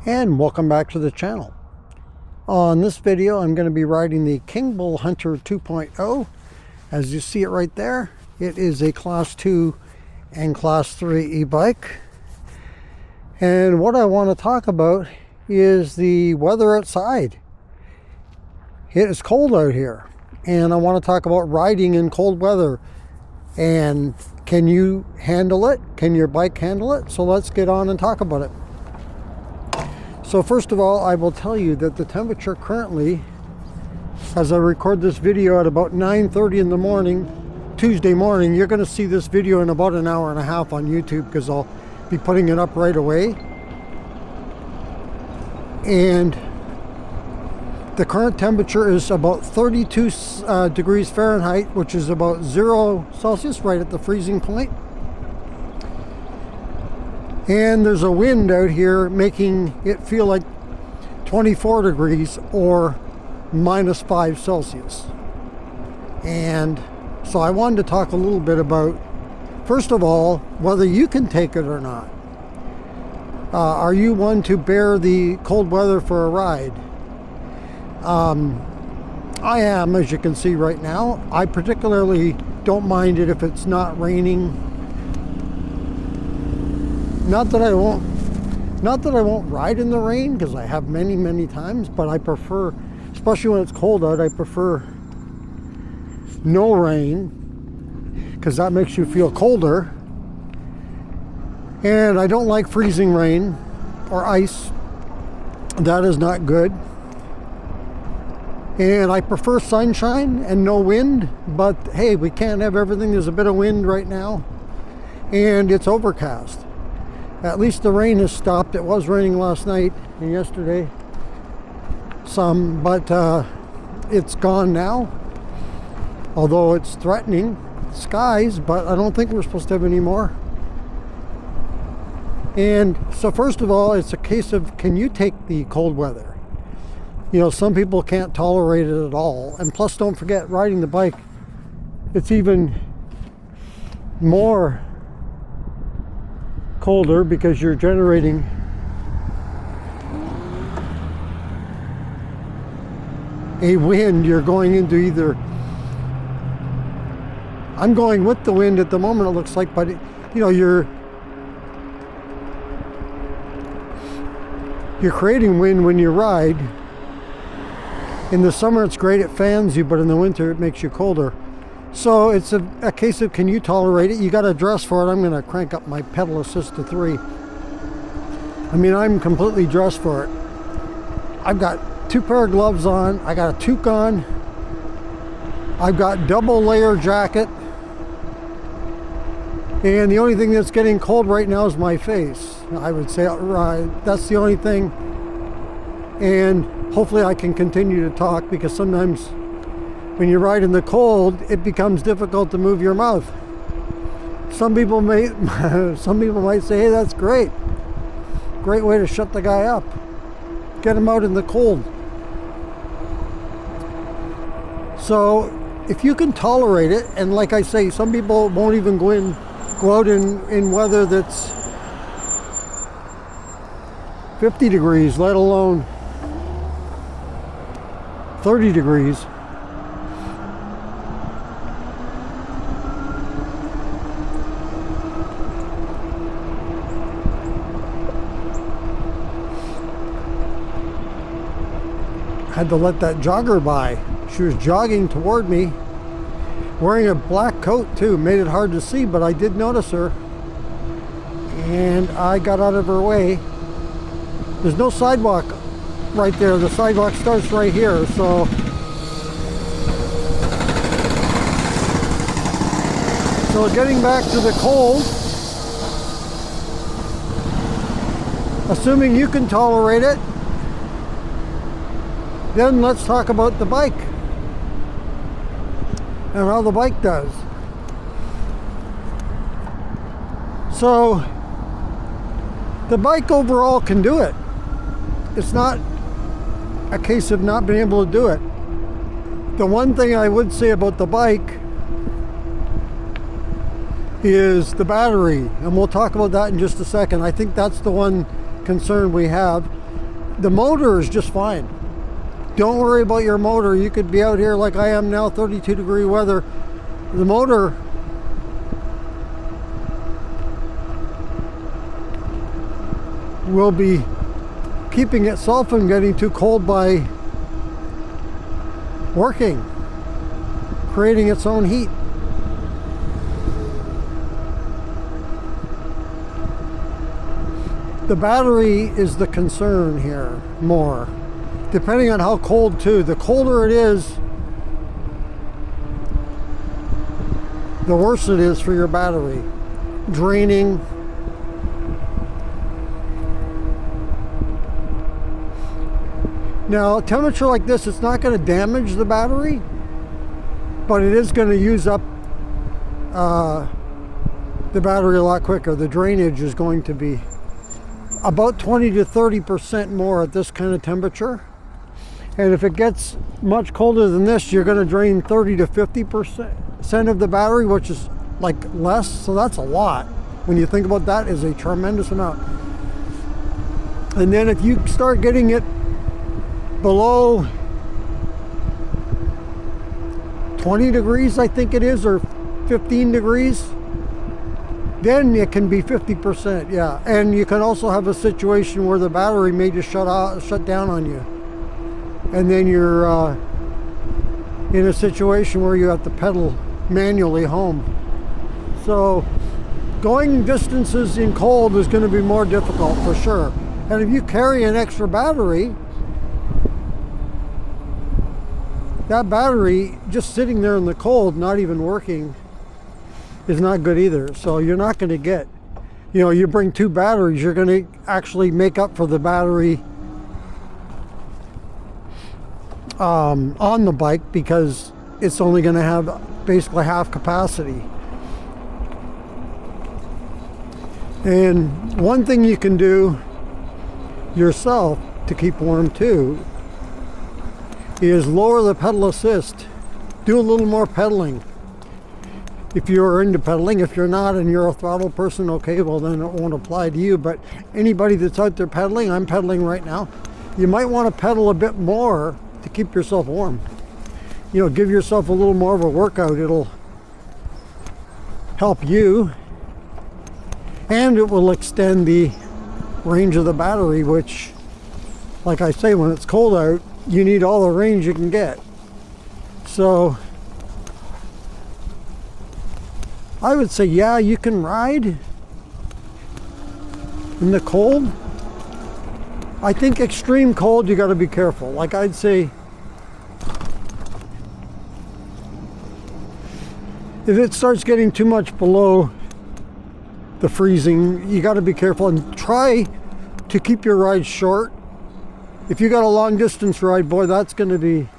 And welcome back to the channel. On this video I'm going to be riding the King Bull Hunter 2.0. As you see it right there, it is a class 2 and class 3 e-bike. And what I want to talk about is the weather outside. It is cold out here, and I want to talk about riding in cold weather. And can you handle it? Can your bike handle it? So let's get on and talk about it. So first of all, I will tell you that the temperature currently, as I record this video at about 9:30 in the morning, Tuesday morning, you're going to see this video in about an hour and a half on YouTube because I'll be putting it up right away. And the current temperature is about 32 degrees Fahrenheit, which is about 0 Celsius, right at the freezing point. And there's a wind out here making it feel like 24 degrees or minus 5 Celsius. And so I wanted to talk a little bit about, first of all, whether you can take it or not. Are you one to bear the cold weather for a ride? I am, as you can see right now. I particularly don't mind it if it's not raining. Not that I won't ride in the rain, because I have many times, but I prefer, especially when it's cold out, I prefer no rain, because that makes you feel colder. And I don't like freezing rain or ice. That is not good. And I prefer sunshine and no wind, but hey, we can't have everything. There's a bit of wind right now, and it's overcast. At least the rain has stopped. It was raining last night and yesterday some, but it's gone now. Although it's threatening skies, but I don't think we're supposed to have any more. And so first of all, it's a case of, can you take the cold weather? You know, some people can't tolerate it at all. And plus, don't forget, riding the bike, it's even more colder because you're generating a wind. You're going into either, I'm going with the wind at the moment, it looks like, but you know, you're creating wind when you ride. In the summer it's great, it fans you, but in the winter it makes you colder. So it's a case of, can you tolerate it? You got to dress for it. I'm going to crank up my pedal assist to 3. I mean, I'm completely dressed for it. I've got 2 pair of gloves on. I got a toque on. I've got double layer jacket. And the only thing that's getting cold right now is my face. I would say that's the only thing. And hopefully I can continue to talk, because sometimes when you ride in the cold, it becomes difficult to move your mouth. Some people might say, hey, that's great. Great way to shut the guy up. Get him out in the cold. So if you can tolerate it, and like I say, some people won't even go out in weather that's 50 degrees, let alone 30 degrees. Had to let that jogger by. She was jogging toward me, wearing a black coat too. Made it hard to see, but I did notice her, and I got out of her way. There's no sidewalk right there. The sidewalk starts right here, so getting back to the cold, assuming you can tolerate it, then let's talk about the bike and how the bike does. So the bike overall can do it. It's not a case of not being able to do it. The one thing I would say about the bike is the battery, and we'll talk about that in just a second. I think that's the one concern we have. the motor is just fine. Don't worry about your motor. You could be out here like I am now, 32-degree weather. The motor will be keeping itself from getting too cold by working, creating its own heat. The battery is the concern here more. Depending on how cold too. The colder it is, the worse it is for your battery. Draining. Now, a temperature like this, it's not going to damage the battery, but it is going to use up the battery a lot quicker. The drainage is going to be about 20 to 30% more at this kind of temperature. And if it gets much colder than this, you're going to drain 30 to 50% of the battery, which is like less. So that's a lot. When you think about that, is a tremendous amount. And then if you start getting it below 20 degrees, I think it is, or 15 degrees, then it can be 50%, yeah. And you can also have a situation where the battery may just shut down on you. And then you're in a situation where you have to pedal manually home. So going distances in cold is going to be more difficult for sure. And if you carry an extra battery, that battery just sitting there in the cold, not even working, is not good either. So you're not going to get, you bring two batteries, you're going to actually make up for the battery on the bike, because it's only going to have basically half capacity. And one thing you can do yourself to keep warm too is lower the pedal assist. Do a little more pedaling if you're into pedaling. If you're not and you're a throttle person, okay, well then it won't apply to you. But anybody that's out there pedaling, I'm pedaling right now, you might want to pedal a bit more to keep yourself warm. Give yourself a little more of a workout. It'll help you, and it will extend the range of the battery, which, like I say, when it's cold out, you need all the range you can get. So I would say, yeah, you can ride in the cold. I think extreme cold, you got to be careful. Like I'd say, if it starts getting too much below the freezing, you got to be careful and try to keep your ride short. If you got a long distance ride, boy, that's going to be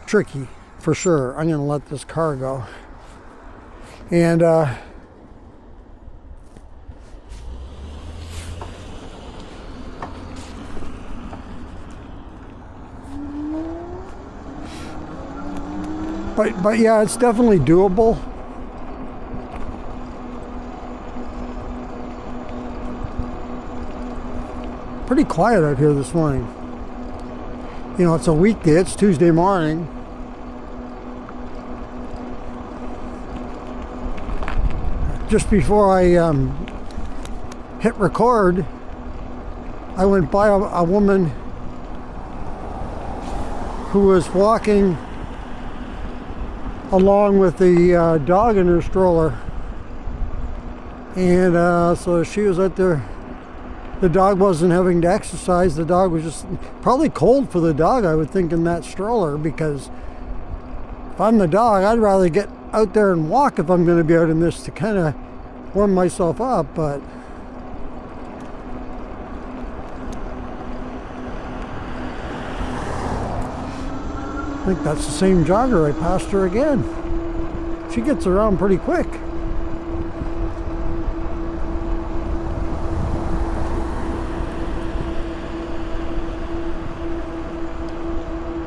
tricky for sure. I'm going to let this car go. And but yeah, it's definitely doable. Pretty quiet out here this morning. It's a weekday, it's Tuesday morning. Just before I hit record, I went by a woman who was walking along with the dog in her stroller. And so she was out there. The dog wasn't having to exercise. The dog was just probably cold for the dog, I would think, in that stroller, because if I'm the dog, I'd rather get out there and walk if I'm going to be out in this to kind of warm myself up. But I think that's the same jogger. I passed her again. She gets around pretty quick.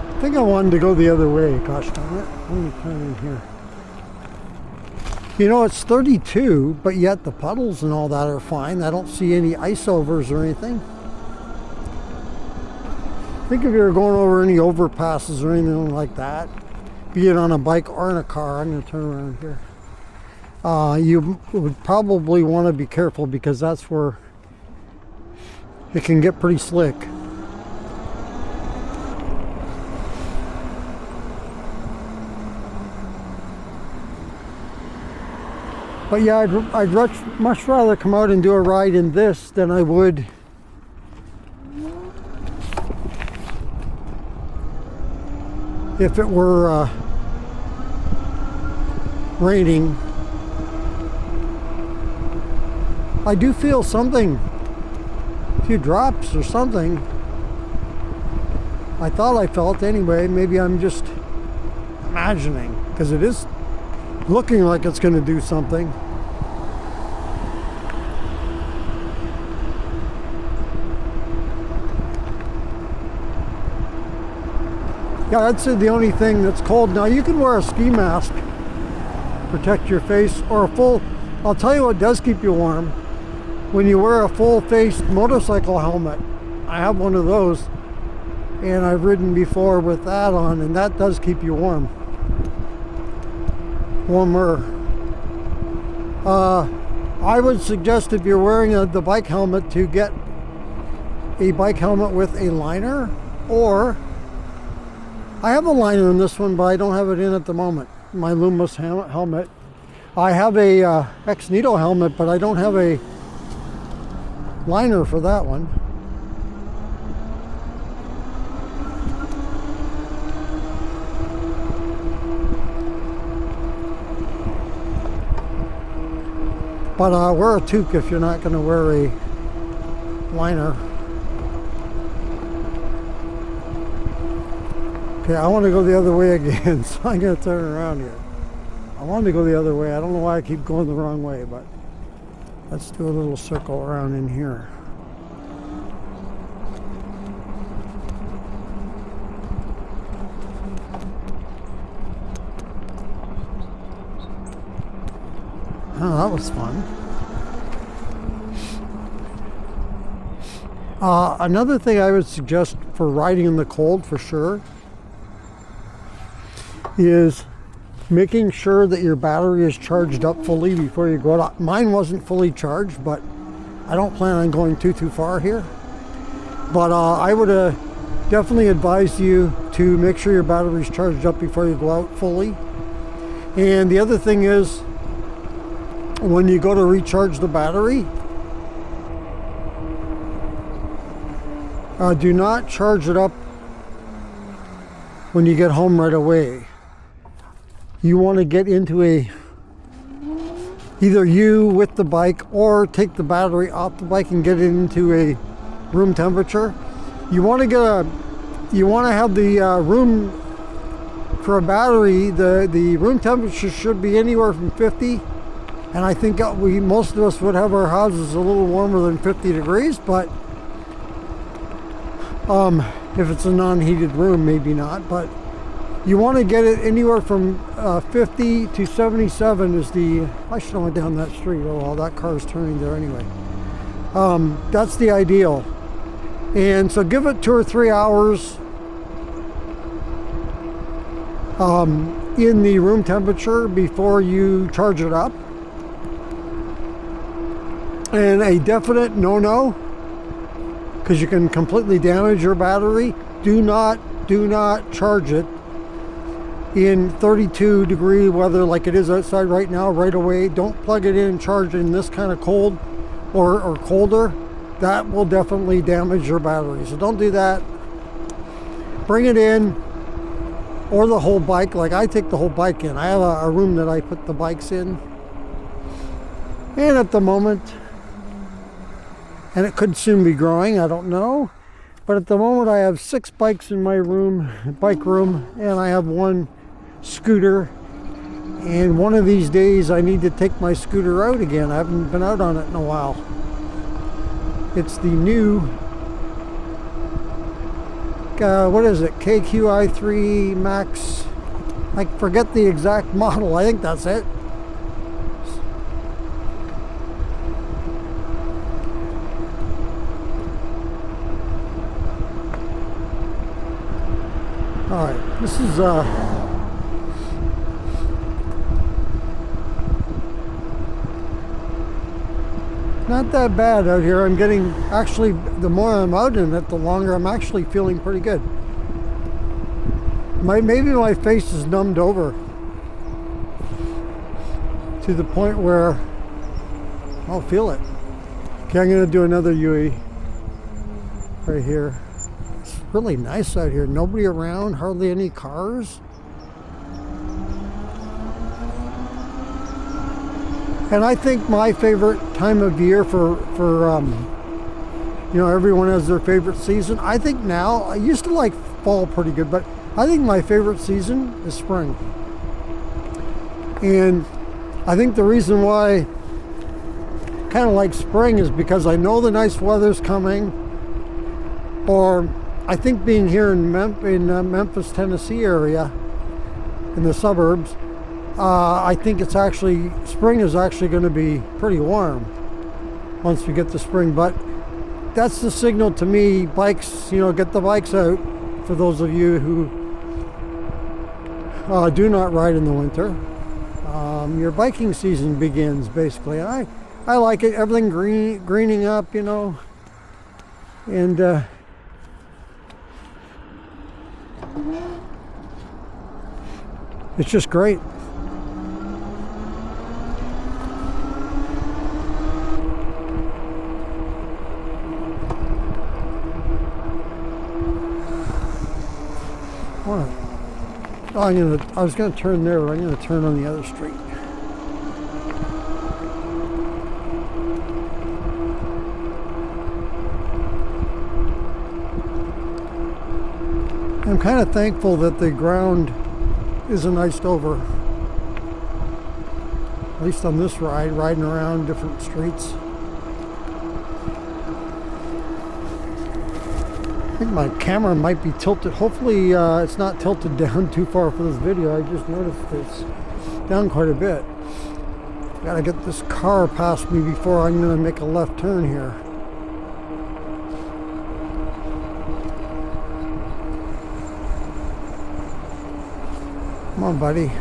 I think I wanted to go the other way. Gosh darn it. Let me turn in here. It's 32, but yet the puddles and all that are fine. I don't see any ice overs or anything. Think if you're going over any overpasses or anything like that, be it on a bike or in a car. I'm going to turn around here. You would probably want to be careful because that's where it can get pretty slick. But yeah, I'd much rather come out and do a ride in this than I would if it were raining. I do feel something, a few drops or something. I thought I felt anyway. Maybe I'm just imagining, because it is looking like it's going to do something. Yeah, I'd say the only thing that's cold. Now you can wear a ski mask, protect your face, or a full, I'll tell you what does keep you warm. When you wear a full-face motorcycle helmet, I have one of those, and I've ridden before with that on, and that does keep you warm. Warmer. I would suggest if you're wearing the bike helmet to get a bike helmet with a liner, or I have a liner in this one, but I don't have it in at the moment. My Lumos helmet. I have a Ex-Nito helmet, but I don't have a liner for that one. But wear a toque if you're not going to wear a liner. Okay, I want to go the other way again, so I'm going to turn around here. I wanted to go the other way. I don't know why I keep going the wrong way, but let's do a little circle around in here. Oh, that was fun. Another thing I would suggest for riding in the cold for sure is making sure that your battery is charged up fully before you go out. Mine wasn't fully charged, but I don't plan on going too far here. But I would definitely advise you to make sure your battery is charged up before you go out fully. And the other thing is, when you go to recharge the battery, do not charge it up when you get home right away. You want to get into either you with the bike, or take the battery off the bike and get it into a room temperature. You want to have the room for a battery. The room temperature should be anywhere from 50. And I think most of us would have our houses a little warmer than 50 degrees, but if it's a non-heated room, maybe not. But you want to get it anywhere from 50 to 77 is the... I should have went down that street. Oh, well, that car's turning there anyway. That's the ideal. And so give it 2 or 3 hours in the room temperature before you charge it up. And a definite no-no, because you can completely damage your battery. Do not charge it in 32 degree weather like it is outside right now right away. Don't plug it in and charge it in this kind of cold or colder. That will definitely damage your battery. So don't do that. Bring it in, or the whole bike. Like I take the whole bike in. I have a room that I put the bikes in. And at the moment, and it could soon be growing, I don't know. But at the moment I have 6 bikes in my bike room, and I have 1 scooter. And one of these days I need to take my scooter out again. I haven't been out on it in a while. It's the new, what is it, KQi3 Max. I forget the exact model. I think that's it. This is not that bad out here. I'm getting, actually, the more I'm out in it, the longer I'm actually feeling pretty good. Maybe my face is numbed over to the point where I'll feel it. Okay, I'm gonna do another UE right here. It's really nice out here. Nobody around, hardly any cars. And I think my favorite time of year for you know, everyone has their favorite season. I think now, I used to like fall pretty good, but I think my favorite season is spring. And I think the reason why I kind of like spring is because I know the nice weather's coming, or I think being here in Memphis, Tennessee area, in the suburbs, I think it's actually, spring is actually going to be pretty warm once we get to spring. But that's the signal to me. Bikes, you know, get the bikes out for those of you who do not ride in the winter. Your biking season begins, basically. I like it. Everything greening up, you know, and it's just great. Oh, I was gonna turn there, but I'm gonna turn on the other street. I'm kind of thankful that the ground isn't iced over. At least on this ride, riding around different streets. I think my camera might be tilted. Hopefully it's not tilted down too far for this video. I just noticed it's down quite a bit. Gotta get this car past me before I'm gonna make a left turn here. Come on, buddy.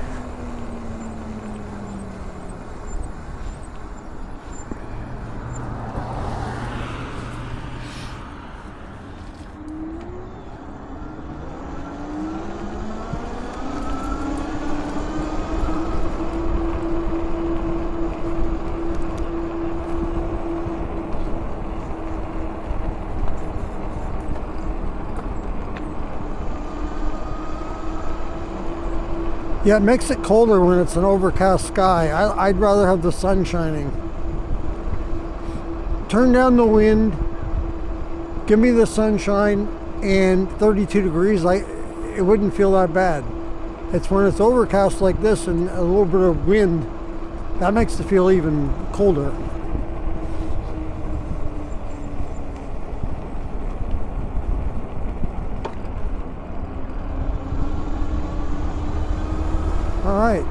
Yeah, it makes it colder when it's an overcast sky. I'd rather have the sun shining. Turn down the wind, give me the sunshine, and 32 degrees, it wouldn't feel that bad. It's when it's overcast like this and a little bit of wind, that makes it feel even colder. Alright,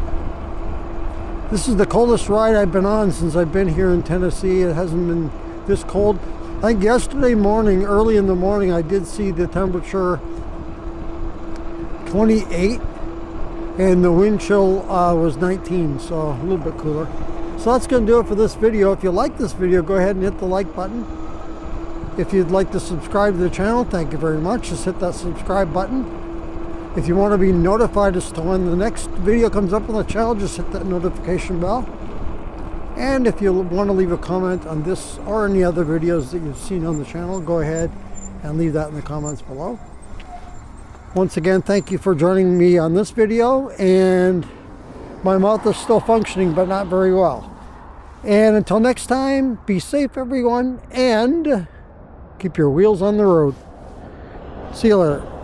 this is the coldest ride I've been on since I've been here in Tennessee. It hasn't been this cold. I think yesterday morning, early in the morning, I did see the temperature 28 and the wind chill was 19, so a little bit cooler. So that's going to do it for this video. If you like this video, go ahead and hit the like button. If you'd like to subscribe to the channel, thank you very much. Just hit that subscribe button. If you want to be notified as to when the next video comes up on the channel, just hit that notification bell. And if you want to leave a comment on this or any other videos that you've seen on the channel, go ahead and leave that in the comments below. Once again, thank you for joining me on this video, and my mouth is still functioning but not very well. And until next time, be safe everyone, and keep your wheels on the road. See you later.